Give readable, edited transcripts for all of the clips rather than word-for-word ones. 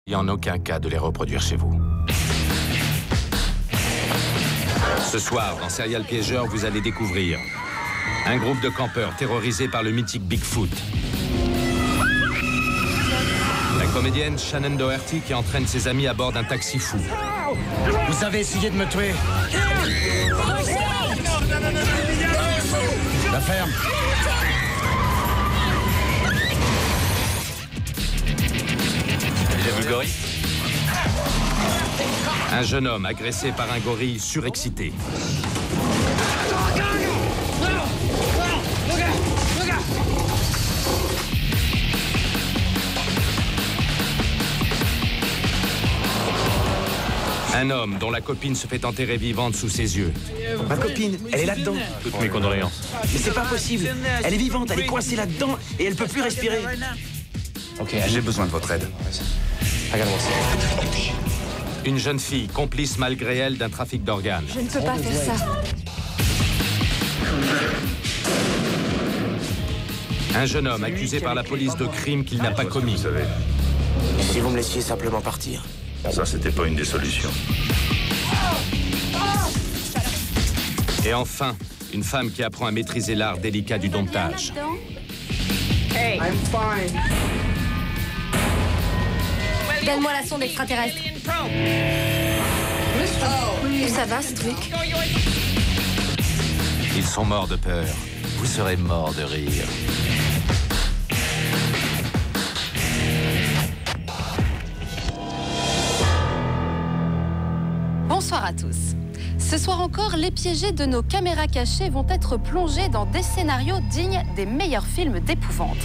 Et en aucun cas de les reproduire chez vous. Ce soir, dans Serial Piégeur, vous allez découvrir un groupe de campeurs terrorisés par le mythique Bigfoot. La comédienne Shannon Doherty qui entraîne ses amis à bord d'un taxi fou. Vous avez essayé de me tuer. La ferme. Déjà vu le gorille? Un jeune homme agressé par un gorille surexcité. Un homme dont la copine se fait enterrer vivante sous ses yeux. Ma copine, elle est là-dedans. Toutes mes condoléances. Mais c'est pas possible. Elle est vivante, elle est coincée là-dedans et elle peut plus respirer. Ok, j'ai besoin de votre aide. Une jeune fille complice malgré elle d'un trafic d'organes. Je ne peux pas faire ça. Un jeune homme accusé par la police de crimes qu'il n'a pas commis. Vous savez, Si vous me laissiez simplement partir. ça, c'était pas une des solutions. Et enfin, une femme qui apprend à maîtriser l'art délicat du domptage. Donne-moi la sonde extraterrestre. Où ça va, ce truc? Ils sont morts de peur. Vous serez morts de rire. Bonsoir à tous. Ce soir encore, les piégés de nos caméras cachées vont être plongés dans des scénarios dignes des meilleurs films d'épouvante.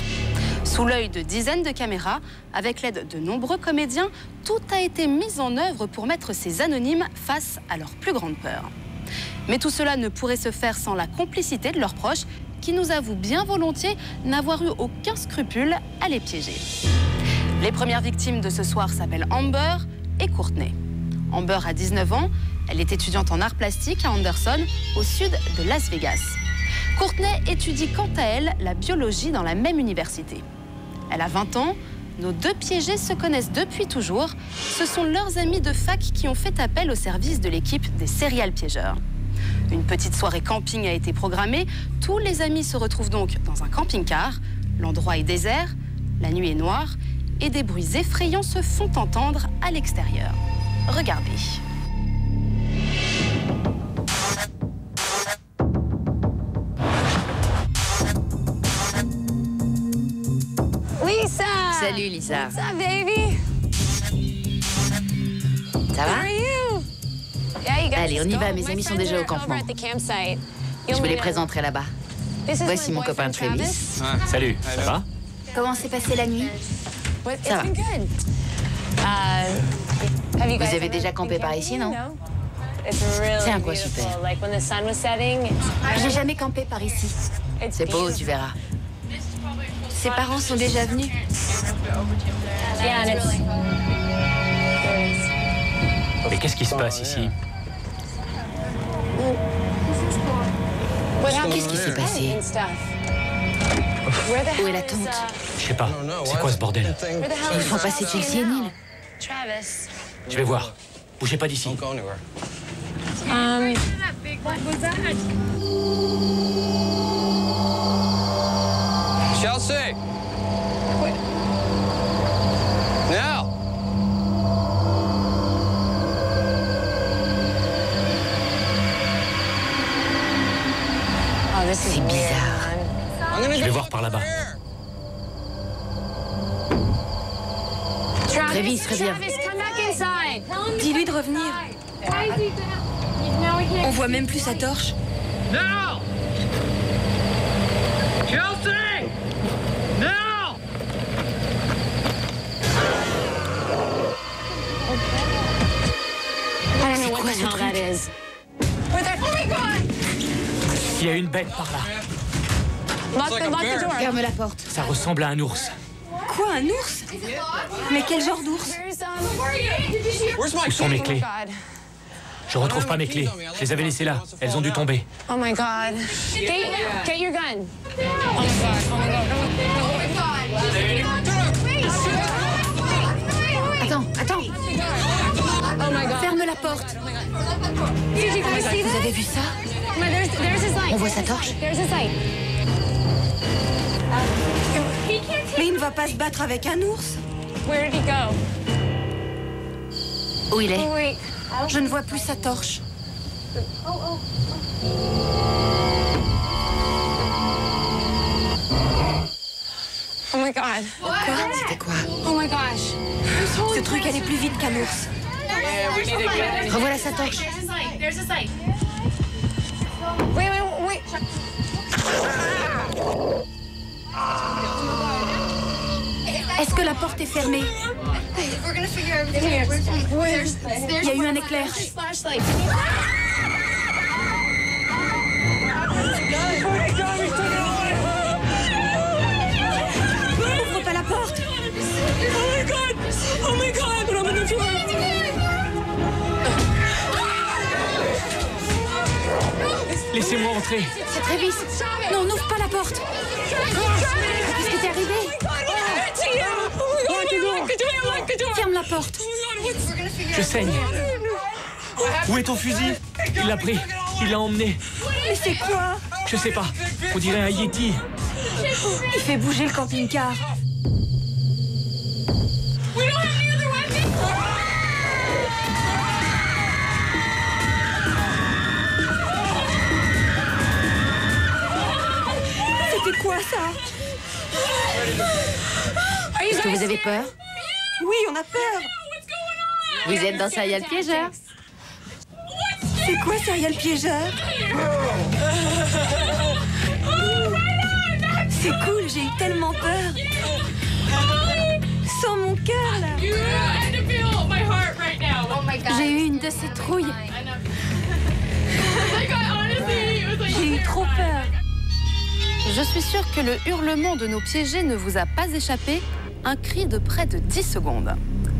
Sous l'œil de dizaines de caméras, avec l'aide de nombreux comédiens, tout a été mis en œuvre pour mettre ces anonymes face à leur plus grande peur. Mais tout cela ne pourrait se faire sans la complicité de leurs proches, qui nous avouent bien volontiers n'avoir eu aucun scrupule à les piéger. Les premières victimes de ce soir s'appellent Amber et Courtney. Amber a 19 ans, elle est étudiante en arts plastiques à Anderson, au sud de Las Vegas. Courtney étudie quant à elle la biologie dans la même université. Elle a 20 ans, nos deux piégés se connaissent depuis toujours. Ce sont leurs amis de fac qui ont fait appel au service de l'équipe des Serial Piégeurs. Une petite soirée camping a été programmée. Tous les amis se retrouvent donc dans un camping-car. L'endroit est désert, la nuit est noire et des bruits effrayants se font entendre à l'extérieur. Regardez. Lisa! Salut Lisa. What's up, baby? Ça va? How are you? Yeah, you guys Allez, on y just va, go. mes My amis sont friends déjà au are campement. over at the campsite. Je You'll vous les meet 'em. présenterai là-bas. This is Voici my mon copain boyfriend, Travis. Salut, ça va? Comment s'est passée la nuit? Ça It's va. been good. Have you guys avez ever déjà been campé par camping? ici, non? No. It's really C'est un coin beautiful. super. Like when the sun was setting. J'ai jamais campé par ici. It's C'est beau, beautiful. tu verras. Ses parents sont déjà venus. Yeah, and it's. Mais qu'est-ce qui se passe ici? Qu'est-ce qui s'est passé? And stuff. Where the Où est hell la is, tente? Je sais pas. C'est quoi ce bordel? Where the hell Ils is font passer Chelsea et Neil. Travis? Je vais voir. Bougez pas d'ici. Chelsea! Now! Oh, this is C'est weird, bizarre. man. Je vais voir par là-bas. Travis, reviens. Travis, come back inside. Dis-lui de revenir. On voit même plus sa torche. Now! Chelsea! Now! I don't know what the hell that is. Where the... Oh my God! Il y a une bête par là. Lock the door. Ferme la porte. Ça ressemble à un ours. Quoi, un ours? Mais quel genre d'ours? Où sont mes Oh clés? God. Je retrouve pas mes clés. Je les avais laissées là. Elles ont dû tomber. Oh my God. Get your gun. Oh my God. Oh my God. Oh my God. Attends, ferme la porte. Gigi, can you see Vous that? avez vu ça? There's his light. On voit sa torche? There's his light. Mais il ne va pas se battre avec un ours. Where did he go? Où il est? Oh, wait. Je ne vois plus sa torche. Oh my God. C'était quoi? Oh my gosh. Ce truc allait plus vite qu'un ours. Revoilà sa torche. Wait, wait, wait. Est-ce que la porte est fermée? Il y a eu un éclair. Ouvre pas la porte. Oh my God, but I'm in the door. Laissez-moi entrer. C'est Travis. Non, n'ouvre pas la porte. Qu'est-ce qui t'est arrivé? Ferme la porte. Je saigne. Où est ton fusil? Il l'a pris. Il l'a emmené. Mais c'est quoi? Je sais pas. On dirait un Yeti. Il fait bouger le camping-car. C'était quoi ça? Est-ce que vous avez peur? Oui, on a peur. Vous êtes dans Serial Piégeur. C'est quoi Serial Piégeur? C'est cool, j'ai eu tellement peur. Sans mon cœur là. J'ai eu une de ces trouilles. J'ai eu trop peur. Je suis sûre que le hurlement de nos piégés ne vous a pas échappé. Un cri de près de 10 secondes.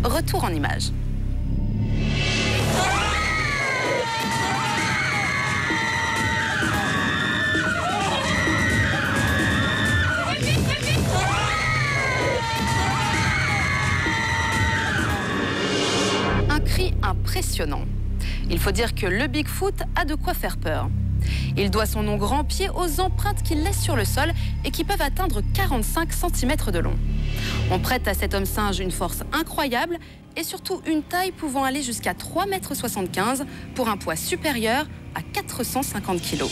Retour en image. Un cri impressionnant. Il faut dire que le Bigfoot a de quoi faire peur. Il doit son nom grand pied aux empreintes qu'il laisse sur le sol et qui peuvent atteindre 45 cm de long. On prête à cet homme singe une force incroyable et surtout une taille pouvant aller jusqu'à 3,75 m pour un poids supérieur à 450 kg.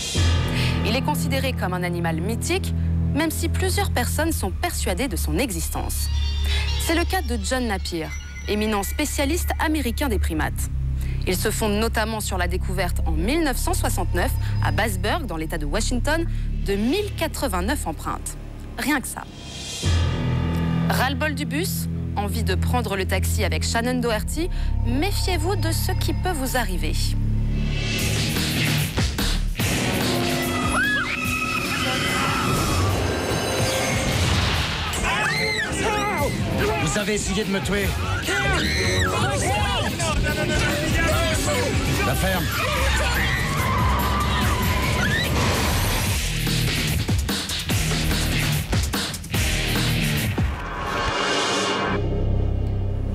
Il est considéré comme un animal mythique, même si plusieurs personnes sont persuadées de son existence. C'est le cas de John Napier, éminent spécialiste américain des primates. Il se fonde notamment sur la découverte en 1969 à Batesburg, dans l'État de Washington, de 1089 empreintes. Rien que ça. Ras-le-bol du bus? Envie de prendre le taxi avec Shannon Doherty? Méfiez-vous de ce qui peut vous arriver. Vous avez essayé de me tuer. La ferme.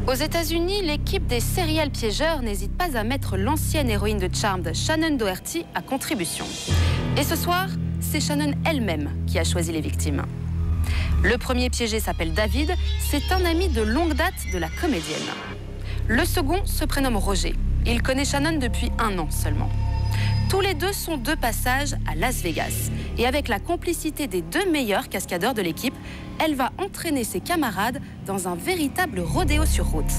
Aux États-Unis, l'équipe des serial piégeurs n'hésite pas à mettre l'ancienne héroïne de Charmed, Shannon Doherty, à contribution. Et ce soir, c'est Shannon elle-même qui a choisi les victimes. Le premier piégé s'appelle David, c'est un ami de longue date de la comédienne. Le second se prénomme Roger. Il connaît Shannon depuis 1 an seulement. Tous les deux sont de passage à Las Vegas. Et avec la complicité des 2 meilleurs cascadeurs de l'équipe, elle va entraîner ses camarades dans un véritable rodéo sur route.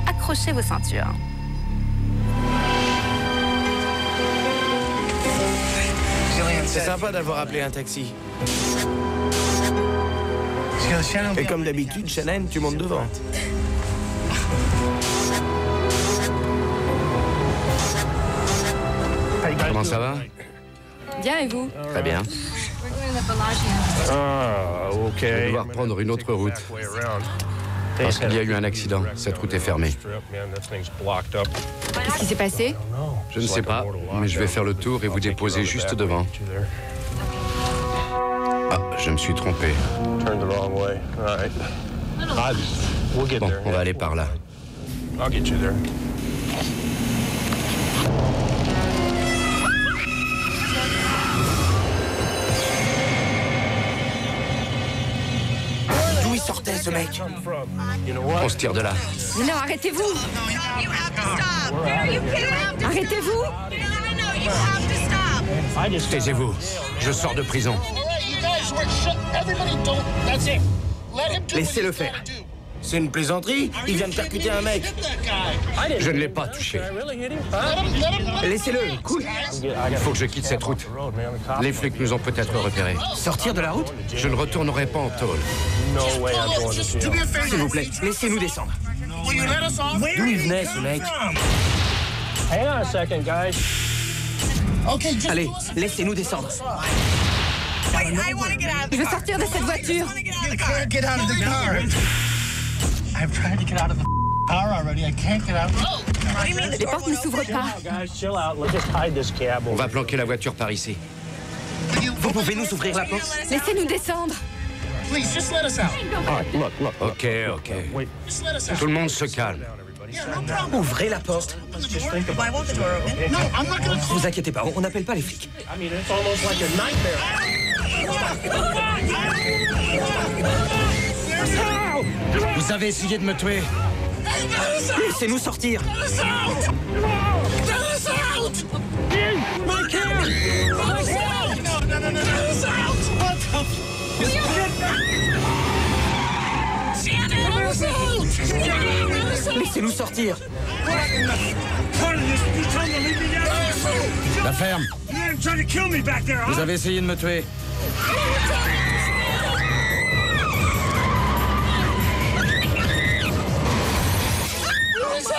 Accrochez vos ceintures. C'est sympa d'avoir appelé un taxi. Et comme d'habitude, Shannon, tu montes devant. Comment ça va? Bien, et vous? Très bien. Je vais devoir prendre une autre route. Parce qu'il y a eu un accident. Cette route est fermée. Qu'est-ce qui s'est passé? Je ne sais pas, mais je vais faire le tour et vous déposer juste devant. Ah, je me suis trompé. Bon, on va aller par là. ce mec. On se tire de là. Non, arrêtez-vous. Arrêtez-vous. Taisez-vous. Je sors de prison. Laissez-le faire. C'est une plaisanterie. Il vient de percuter un mec. Je ne l'ai pas touché. Laissez-le, cool. Il faut que je quitte cette route. Les flics nous ont peut-être repérés. Sortir de la route? Je ne retournerai pas en tôle. S'il vous plaît, laissez-nous descendre. D'où il venait, ce mec? Allez, laissez-nous descendre. Je veux sortir de cette voiture. Les portes ne s'ouvrent pas. On va planquer la voiture par ici. Vous pouvez nous ouvrir la porte? Laissez-nous descendre. Ok. Tout le monde se calme. Ouvrez la porte. Vous inquiétez pas, on n'appelle pas les flics. Vous avez essayé de me tuer. Laissez-nous sortir. Laissez-nous sortir. La ferme. Vous avez essayé de me tuer.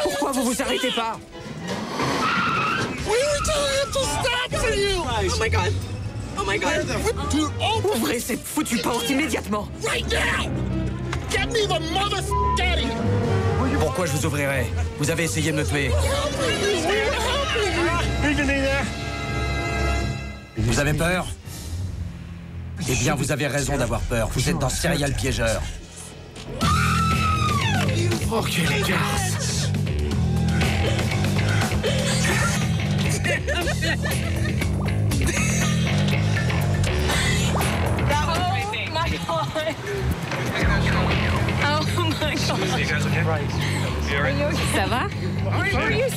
Pourquoi vous vous arrêtez pas? Ouvrez cette foutue porte immédiatement. Pourquoi je vous ouvrirai? Vous avez essayé de me tuer. Vous avez peur? Eh bien, vous avez raison d'avoir peur. Vous êtes dans Serial Piégeur. Oh, quelle garce! Ça va?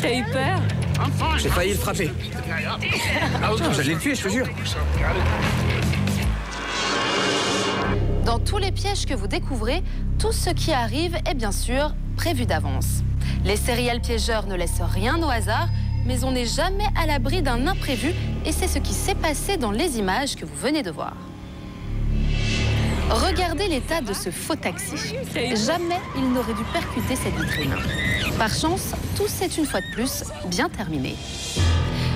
T'as eu peur? J'ai failli le frapper. J'allais le tuer, je te jure. Dans tous les pièges que vous découvrez, tout ce qui arrive est bien sûr prévu d'avance. Les serial piégeurs ne laissent rien au hasard, mais on n'est jamais à l'abri d'un imprévu, et c'est ce qui s'est passé dans les images que vous venez de voir. Regardez l'état de ce faux taxi. Jamais il n'aurait dû percuter cette vitrine. Par chance, tout s'est une fois de plus bien terminé.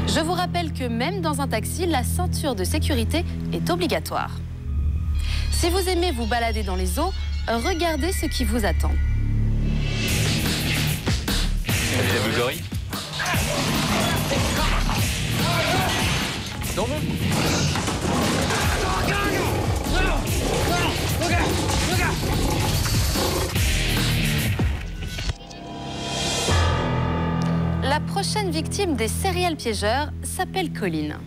Je vous rappelle que même dans un taxi, la ceinture de sécurité est obligatoire. Si vous aimez vous balader dans les eaux, regardez ce qui vous attend. Vous avez vu gorille? Non, non. La prochaine victime des serial piégeurs s'appelle Colin.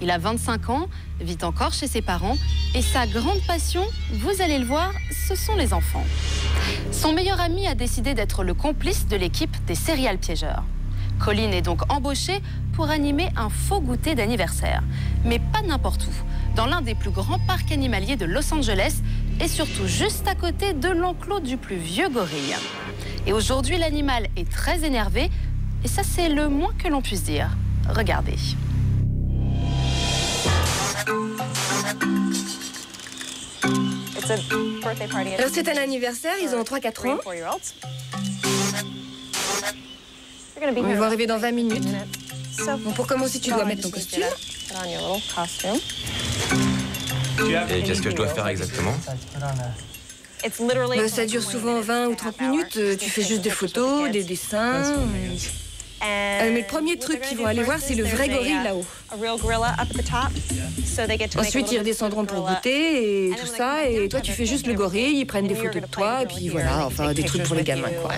Il a 25 ans, vit encore chez ses parents et sa grande passion, vous allez le voir, ce sont les enfants. Son meilleur ami a décidé d'être le complice de l'équipe des serial piégeurs. Colin est donc embauché pour animer un faux goûter d'anniversaire. Mais pas n'importe où, dans l'un des plus grands parcs animaliers de Los Angeles et surtout juste à côté de l'enclos du plus vieux gorille. Et aujourd'hui, l'animal est très énervé et ça, c'est le moins que l'on puisse dire. Regardez. Alors c'est un anniversaire, ils ont 3-4 ans. Ils vont arriver dans 20 minutes. Bon, pour commencer, tu dois mettre ton costume. Et qu'est-ce que je dois faire exactement? Ça dure souvent 20 ou 30 minutes. Tu fais juste des photos, des dessins. Mais le premier truc qu'ils vont aller voir, c'est le vrai gorille là-haut. Ensuite, ils redescendront pour goûter et tout ça. Et toi, tu fais juste le gorille, ils prennent des photos de toi. Et puis voilà, enfin, des trucs pour les gamins, quoi.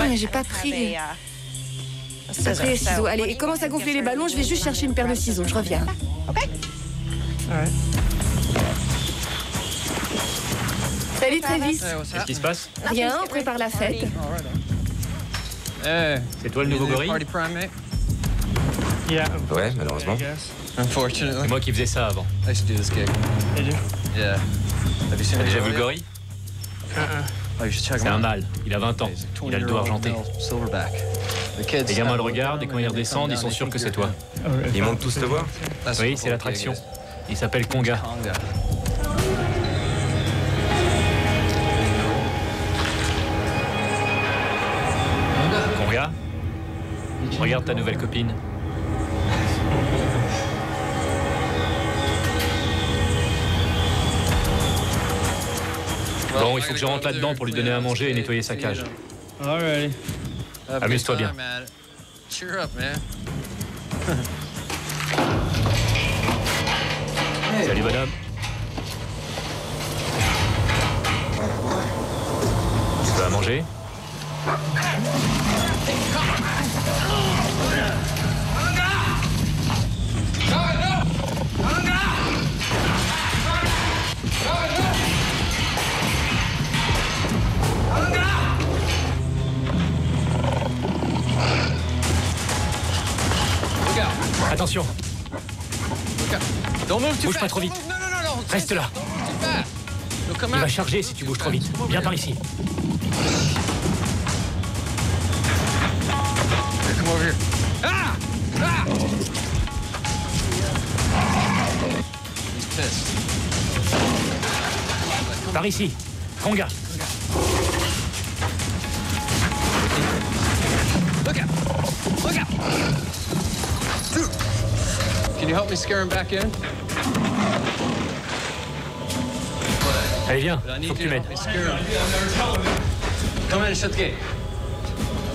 Mais j'ai pas pris les ciseaux. Allez, commence à gonfler les ballons. Je vais juste chercher une paire de ciseaux. Je reviens. Salut Travis. Qu'est-ce qui se passe? Rien, on prépare la fête. C'est toi le nouveau gorille? Ouais, malheureusement. C'est moi qui faisais ça avant. T'as déjà vu le gorille? C'est un mâle, il a 20 ans, il a le dos argenté. Les gamins le regardent et quand ils redescendent, ils sont sûrs que c'est toi. Ils montent tous te voir? Oui, c'est l'attraction. Il s'appelle Conga. Conga, regarde ta nouvelle copine. Bon, il faut que je rentre là-dedans pour lui donner à manger et nettoyer sa cage. Amuse-toi bien. Salut bonhomme. Tu veux à manger? Attention. Bouge pas trop vite. Reste là. Il va charger si tu bouges trop vite. Viens par ici. Par ici. Conga. Can you help me scare him back in? Allez, viens, faut que tu m'aides. Come in and shut the gate.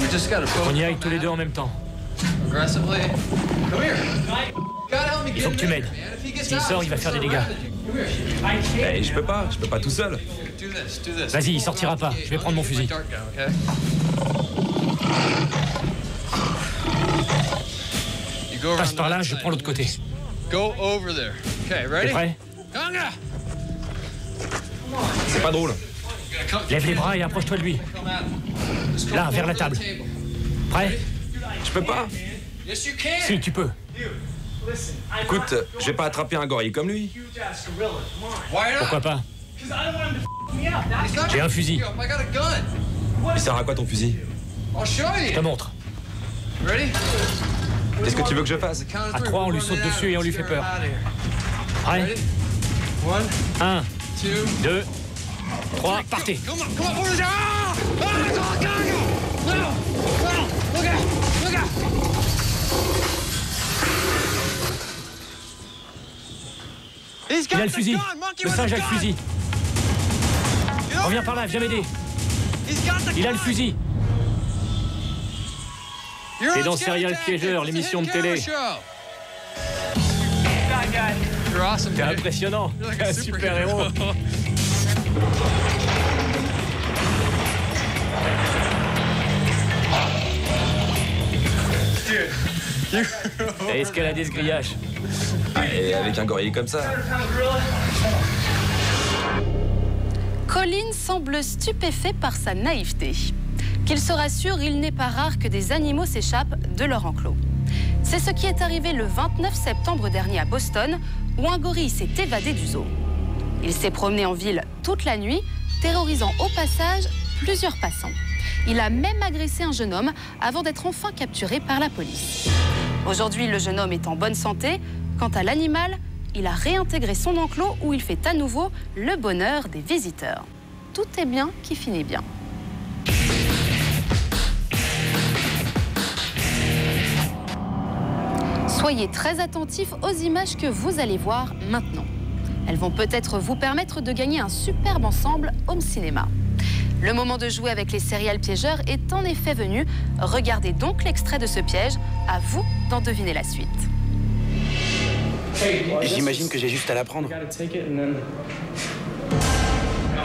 We just gotta On y aille tous les deux en même temps. aggressively. Come here. God help me Il get faut que tu him m'aides. in, man. If he gets S'il out, sort, il va faire des dégâts. Eh, je peux pas tout seul. do this. Vas-y, il sortira pas. Je vais prendre mon fusil. Dart gun, okay? You go Passe around par to là, that je side. prends l'autre côté. Go over there. Okay, T'es ready? prêt? Conga! C'est pas drôle. Lève les bras et approche-toi de lui. Là, vers la table. Prêt? Je peux pas. Yes, you can. Si, tu peux. Écoute, je vais pas attraper un gorille comme lui. Why not? Pourquoi pas? He's not J'ai un fusil. I got a gun. Il sert à quoi ton fusil? I'll show Je te you. montre. Ready? Qu'est-ce que tu veux que je fasse? À 3, on lui saute dessus et on lui fait peur. Prêt? 1, 2, 3, partez. Come on, over there. Ah! Ah, it's all Conga! No! No! Look out! Look out! Il a le fusil. Le singe a le fusil. Reviens par là, viens m'aider. Il a le fusil. T'es dans Serial Piégeur, l'émission de télé. T'es impressionnant. T'es un super héros. T'as escaladé ce grillage. Et avec un gorille comme ça. Colin semble stupéfait par sa naïveté. Qu'il se rassure, il n'est pas rare que des animaux s'échappent de leur enclos. C'est ce qui est arrivé le 29 septembre dernier à Boston, où un gorille s'est évadé du zoo. Il s'est promené en ville toute la nuit, terrorisant au passage plusieurs passants. Il a même agressé un jeune homme avant d'être enfin capturé par la police. Aujourd'hui, le jeune homme est en bonne santé. Quant à l'animal, il a réintégré son enclos où il fait à nouveau le bonheur des visiteurs. Tout est bien qui finit bien. Soyez très attentifs aux images que vous allez voir maintenant. Elles vont peut-être vous permettre de gagner un superbe ensemble home cinéma. Le moment de jouer avec les serial piégeurs est en effet venu. Regardez donc l'extrait de ce piège. À vous d'en deviner la suite. J'imagine que j'ai juste à la prendre.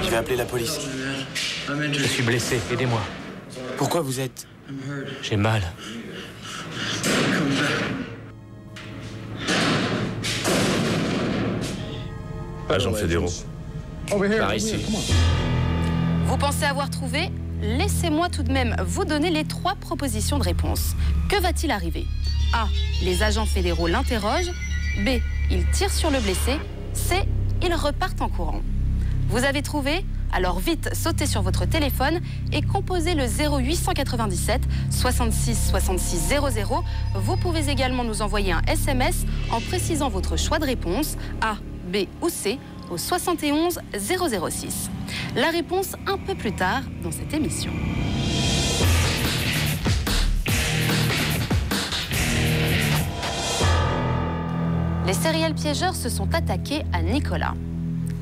Je vais appeler la police. Je suis blessé, aidez-moi. Pourquoi vous êtes... J'ai mal. Agent fédéraux. Par ici. Vous pensez avoir trouvé? Laissez-moi tout de même vous donner les 3 propositions de réponse. Que va-t-il arriver? A. Les agents fédéraux l'interrogent. B. Ils tirent sur le blessé. C. Ils repartent en courant. Vous avez trouvé? Alors vite, sautez sur votre téléphone et composez le 0897 66 66 00. Vous pouvez également nous envoyer un SMS en précisant votre choix de réponse, A, B ou C, au 71 006. La réponse un peu plus tard dans cette émission. Les serial piégeurs se sont attaqués à Nicolas.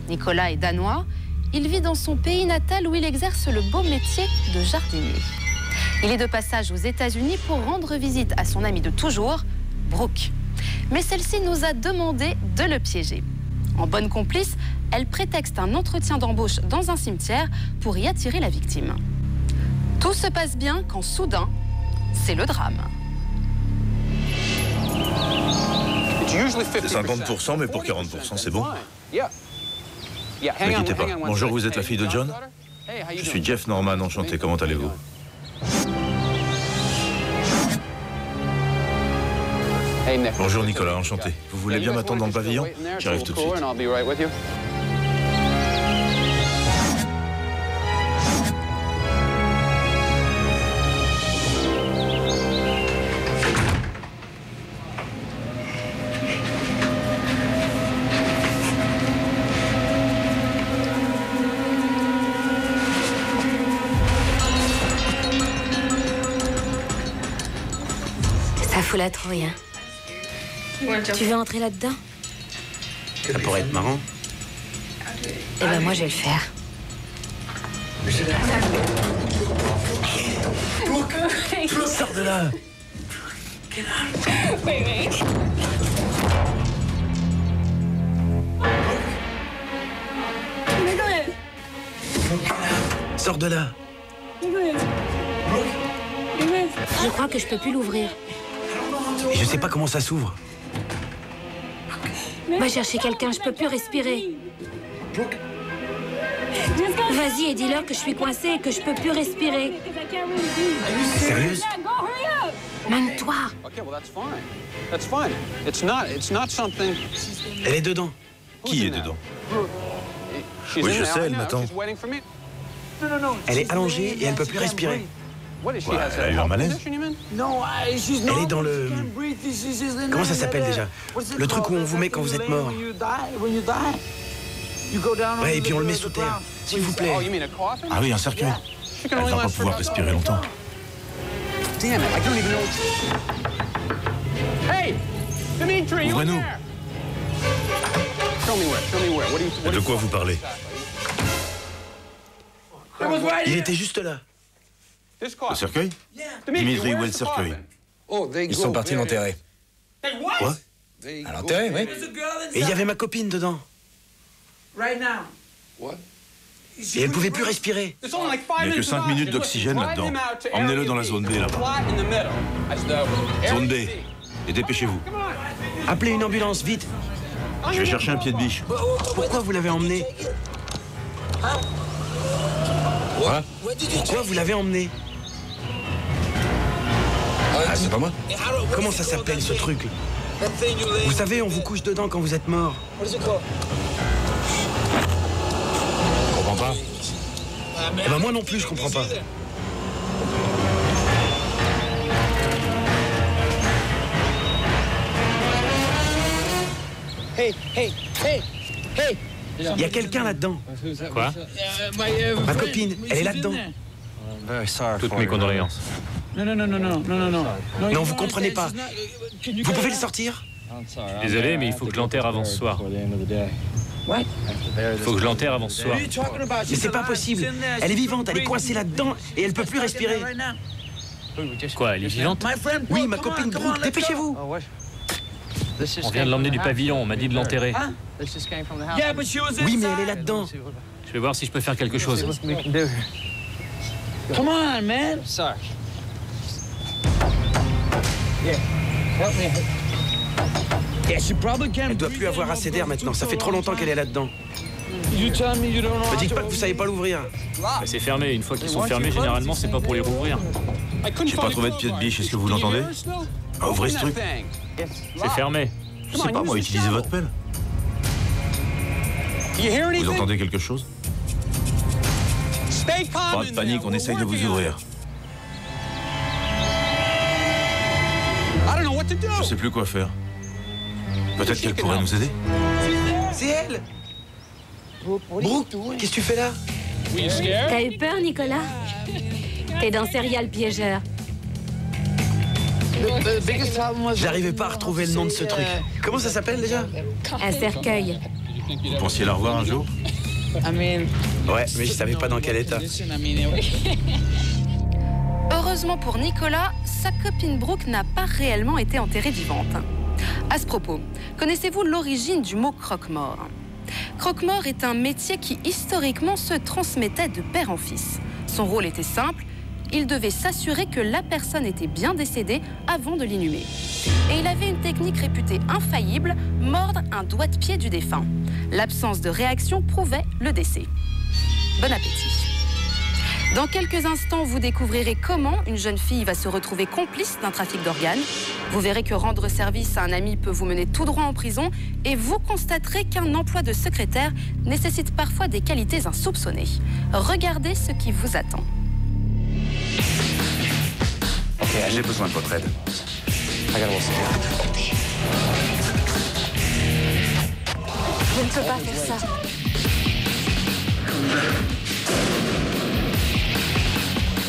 Nicolas est danois. Il vit dans son pays natal où il exerce le beau métier de jardinier. Il est de passage aux États-Unis pour rendre visite à son ami de toujours, Brooke. Mais celle-ci nous a demandé de le piéger. En bonne complice, elle prétexte un entretien d'embauche dans un cimetière pour y attirer la victime. Tout se passe bien quand soudain, c'est le drame. C'est 50%, mais pour 40%, c'est bon. Ne quittez pas. Bonjour, vous êtes la fille de John? Je suis Jeff Norman, enchanté. Comment allez-vous? Bonjour Nicolas, enchanté. Vous voulez bien m'attendre dans le pavillon? J'arrive tout de suite. Ça fout la trouille, hein. Tu veux entrer là-dedans? Ça pourrait être marrant. Eh ben moi, je vais le faire. Sors de là! Sors de là! Je crois que je peux plus l'ouvrir. Et je sais pas comment ça s'ouvre. Va chercher quelqu'un, je peux plus respirer. Vas-y et dis-leur que je suis coincée et que je peux plus respirer. Sérieuse? Mène-toi. Elle est dedans. Qui est dedans? Oui, je sais, elle m'attend. Elle est allongée et elle peut plus respirer. Ouais, elle a eu un malaise? Elle est dans le... Comment ça s'appelle déjà? Le truc où on vous met quand vous êtes mort. Ouais, et puis on le met sous terre, s'il vous plaît. Ah oui, un cercueil. Elle va pas pouvoir respirer longtemps. Ouvrez-nous. De quoi vous parlez? Il était juste là. Le cercueil? Dimitri, où est le cercueil? Ils sont partis l'enterrer. Quoi? À l'enterrer, oui. Et il y avait ma copine dedans. Et elle pouvait plus respirer. Il n'y a que 5 minutes d'oxygène là-dedans. Emmenez-le dans la zone B, là-bas. Zone B. Et dépêchez-vous. Appelez une ambulance, vite. Je vais chercher un pied de biche. Pourquoi vous l'avez emmené? Quoi? Pourquoi vous l'avez emmené? Ah, c'est pas moi. Comment ça s'appelle, ce truc? Vous savez, on vous couche dedans quand vous êtes mort. Je comprends pas. Eh ben moi non plus, je comprends pas. Il y a quelqu'un là-dedans. Quoi? Ma copine, elle est là-dedans. Toutes mes condoléances. Non, vous comprenez pas. Vous pouvez le sortir? Désolé, mais il faut que je l'enterre avant ce soir. Il faut que je l'enterre avant ce soir. Mais c'est pas possible. Elle est vivante, elle est coincée là-dedans et elle peut plus respirer. Quoi, elle est vivante? Oui, ma copine Brooke, dépêchez-vous. On vient de l'emmener du pavillon, on m'a dit de l'enterrer. Oui, mais elle est là-dedans. Je vais voir si je peux faire quelque chose. Come on, man. Elle doit plus avoir assez d'air maintenant, ça fait trop longtemps qu'elle est là-dedans. Me dites pas que vous savez pas l'ouvrir. Bah, c'est fermé. Une fois qu'ils sont fermés, généralement, c'est pas pour les rouvrir. J'ai pas trouvé de pied de biche, est-ce que vous l'entendez? Ouvrez ce truc. C'est fermé. Je sais pas, moi, utilisez votre pelle. Vous entendez quelque chose? Pas de panique, on essaye de vous ouvrir. Je sais plus quoi faire. Peut-être qu'elle pourrait nous aider. C'est elle! Brooke, qu'est-ce que tu fais là? T'as eu peur, Nicolas? T'es dans Serial Piégeur. J'arrivais pas à retrouver le nom de ce truc. Comment ça s'appelle déjà? Un cercueil. Vous pensiez la revoir un jour? Ouais, mais je savais pas dans quel état. Heureusement pour Nicolas, sa copine Brooke n'a pas réellement été enterrée vivante. À ce propos, connaissez-vous l'origine du mot croque-mort? Croque-mort est un métier qui historiquement se transmettait de père en fils. Son rôle était simple, il devait s'assurer que la personne était bien décédée avant de l'inhumer. Et il avait une technique réputée infaillible, mordre un doigt de pied du défunt. L'absence de réaction prouvait le décès. Bon appétit. Dans quelques instants, vous découvrirez comment une jeune fille va se retrouver complice d'un trafic d'organes. Vous verrez que rendre service à un ami peut vous mener tout droit en prison et vous constaterez qu'un emploi de secrétaire nécessite parfois des qualités insoupçonnées. Regardez ce qui vous attend. Ok, j'ai besoin de votre aide. Je ne peux pas faire ça.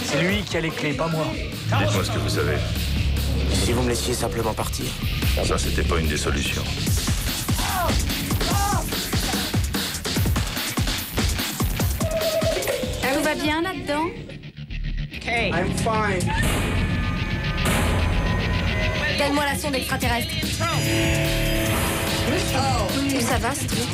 C'est lui qui a les clés, pas moi. Dites-moi ce que vous savez. Si vous me laissiez simplement partir. Ça, c'était pas une des solutions. Tout va bien là-dedans? I'm fine. Donne-moi la sonde extraterrestre. Où ça va, ce truc?